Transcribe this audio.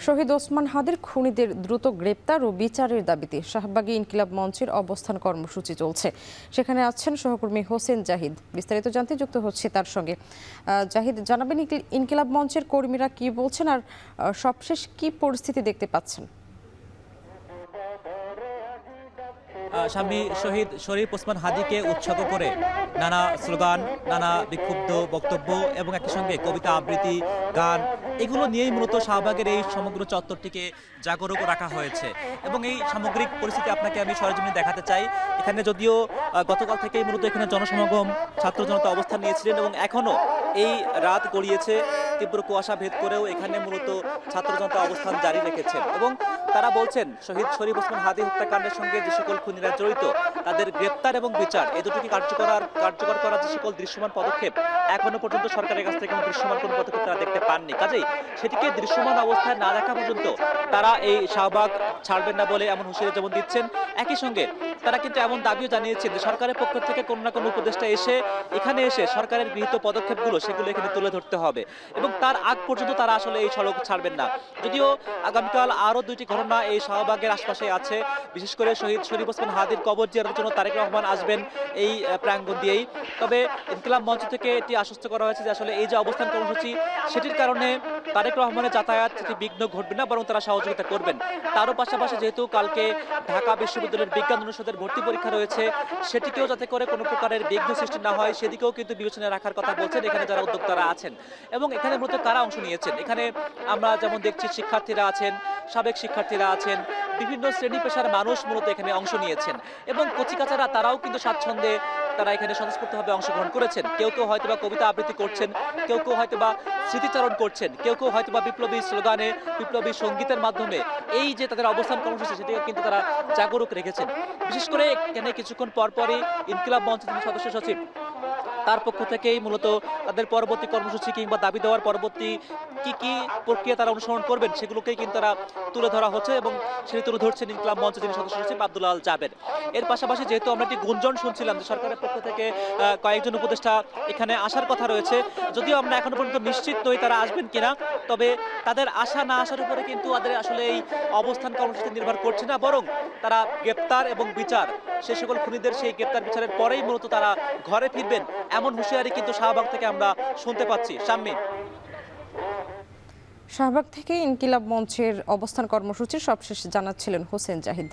শহীদ ওসমান হাদির খুনিদের দ্রুত গ্রেপ্তার ও বিচারের দাবিতে শাহবাগী ইনকিলাব মঞ্চের অবস্থান কর্মসূচি চলছে। সেখানে আছেন সহকর্মী হোসেন জাহিদ। বিস্তারিত জানতে যুক্ত হচ্ছে তার সঙ্গে। জাহিদ, জানাবেন ইনকিলাব মঞ্চের কর্মীরা কি বলছেন আর সবশেষ কি পরিস্থিতি দেখতে পাচ্ছেন? স্বামী শহীদ শরীফ ওসমান হাদিকে উৎসর্গ করে নানা স্লোগান, নানা বিক্ষুব্ধ বক্তব্য এবং একই সঙ্গে কবিতা আবৃত্তি, গান, এগুলো নিয়েই মূলত শাহবাগের এই সমগ্র চত্বরটিকে জাগরুক রাখা হয়েছে। এবং এই সামগ্রিক পরিস্থিতি আপনাকে আমি সরেজমিনে দেখাতে চাই। এখানে যদিও গতকাল থেকেই মূলত এখানে জনসমাগম, ছাত্র জনতা অবস্থান নিয়েছিলেন এবং এখনো এই রাত গড়িয়েছে, তীব্র কুয়াশা ভেদ করেও এখানে মূলত ছাত্র জনতা অবস্থান জারি রেখেছেন এবং তারা বলছেন শহীদ শরীফ ওসমান হাদি হত্যাকাণ্ডের সঙ্গে যে সকল খুনিরা জড়িত তাদের গ্রেপ্তার এবং বিচার এই দুটোকে কার্যকর করার যে সকল দৃশ্যমান পদক্ষেপ এখনো পর্যন্ত সরকারের কাছ থেকে দৃশ্যমান কোনো পদক্ষেপ তারা দেখতে পাননি। কাজেই সেটিকে দৃশ্যমান অবস্থায় না দেখা পর্যন্ত তারা এই শাহবাগ ছাড়বেন না বলে এমন হুঁশিয়ারি যেমন দিচ্ছেন, একই সঙ্গে তারা কিন্তু এমন দাবিও জানিয়েছেন যে সরকারের পক্ষ থেকে কোনো না কোনো উপদেষ্টা এখানে এসে সরকারের গৃহীত পদক্ষেপগুলো সেগুলো এখানে তুলে ধরতে হবে এবং তার আগ পর্যন্ত তারা আসলে এই সড়ক ছাড়বেন না। যদিও আগামীকাল আরও দুইটি ঘটনা এই শাহবাগের আশপাশে আছে, বিশেষ করে শহীদ শরীফ ওসমান হাদির কবর জিয়ারতের জন্য তারেক রহমান আসবেন এই প্রাঙ্গণ দিয়েই। তবে ইনকিলাব মঞ্চ থেকে এটি আশ্বস্ত করা হয়েছে যে আসলে এই যে অবস্থান কর্মসূচি সেটির কারণে তারেক রহমানের যাতায়াত সেটি বিঘ্ন ঘটবে না, বরং তারা সহযোগিতা করবেন। তারও পাশাপাশি যেহেতু কালকে ঢাকা বিশ্ববিদ্যালয়ের বিজ্ঞান অনুষদের ভর্তি পরীক্ষা রয়েছে, সেটিকেও যাতে করে কোনো প্রকারের বিঘ্ন সৃষ্টি না হয় সেদিকেও কিন্তু বিবেচনায় রাখার কথা বলছেন এখানে যারা উদ্যোক্তারা আছেন। এবং এখানে মূলত কারা অংশ নিয়েছেন, এখানে আমরা যেমন দেখছি শিক্ষার্থীরা আছেন, সাবেক শিক্ষার্থীরা আছেন, বিভিন্ন শ্রেণী পেশার মানুষ মূলত এখানে অংশ নিয়েছেন এবং কচিকাচারা তারাও কিন্তু স্বাচ্ছন্দ্যে তারা এখানে স্বতঃস্ফূর্তভাবে অংশগ্রহণ করেছেন। কেউ কেউ হয়তোবা কবিতা আবৃত্তি করছেন, কেউ কেউ হয়তোবা স্মৃতিচারণ করছেন, কেউ কেউ হয়তোবা বিপ্লবী স্লোগানে, বিপ্লবী সঙ্গীতের মাধ্যমে এই যে তাদের অবস্থান কর্মসূচি সেটিকে কিন্তু তারা জাগরুক রেখেছেন। বিশেষ করে এখানে কিছুক্ষণ পরপরই ইনকিলাব মঞ্চের যিনি সদস্য সচিব তার পক্ষ থেকেই মূলত তাদের পরবর্তী কর্মসূচি কিংবা দাবি দেওয়ার পরবর্তী কি প্রক্রিয়া তারা অনুসরণ করবেন সেগুলোকেই কিন্তু তারা তুলে ধরা হচ্ছে এবং সেটি তুলে ধরছেন ইনকিলাব মঞ্চের যিনি সদস্য সচিব আব্দুল আল জাবের। এর পাশাপাশি যেহেতু আমরা একটি গুঞ্জন শুনছিলাম যে সরকারের পক্ষ থেকে কয়েকজন উপদেষ্টা এখানে আসার কথা রয়েছে, যদিও আমরা এখনো পর্যন্ত নিশ্চিত নই তারা আসবেন কিনা, তবে তাদের আসা না আসার উপরে কিন্তু তাদের আসলে এই অবস্থান কর্মসূচি নির্ভর করছে না, বরং তারা গ্রেপ্তার এবং বিচার সে সকল খুনিদের সেই গ্রেপ্তার বিচারের পরেই মূলত তারা ঘরে ফিরবেন এমন হুঁশিয়ারি কিন্তু শাহবাগ থেকে আমরা শুনতে পাচ্ছি। শাম্মী, শাহবাগ থেকে ইনকিলাব মঞ্চের অবস্থান কর্মসূচির সবশেষ জানাচ্ছিলেন হোসেন জাহিদ।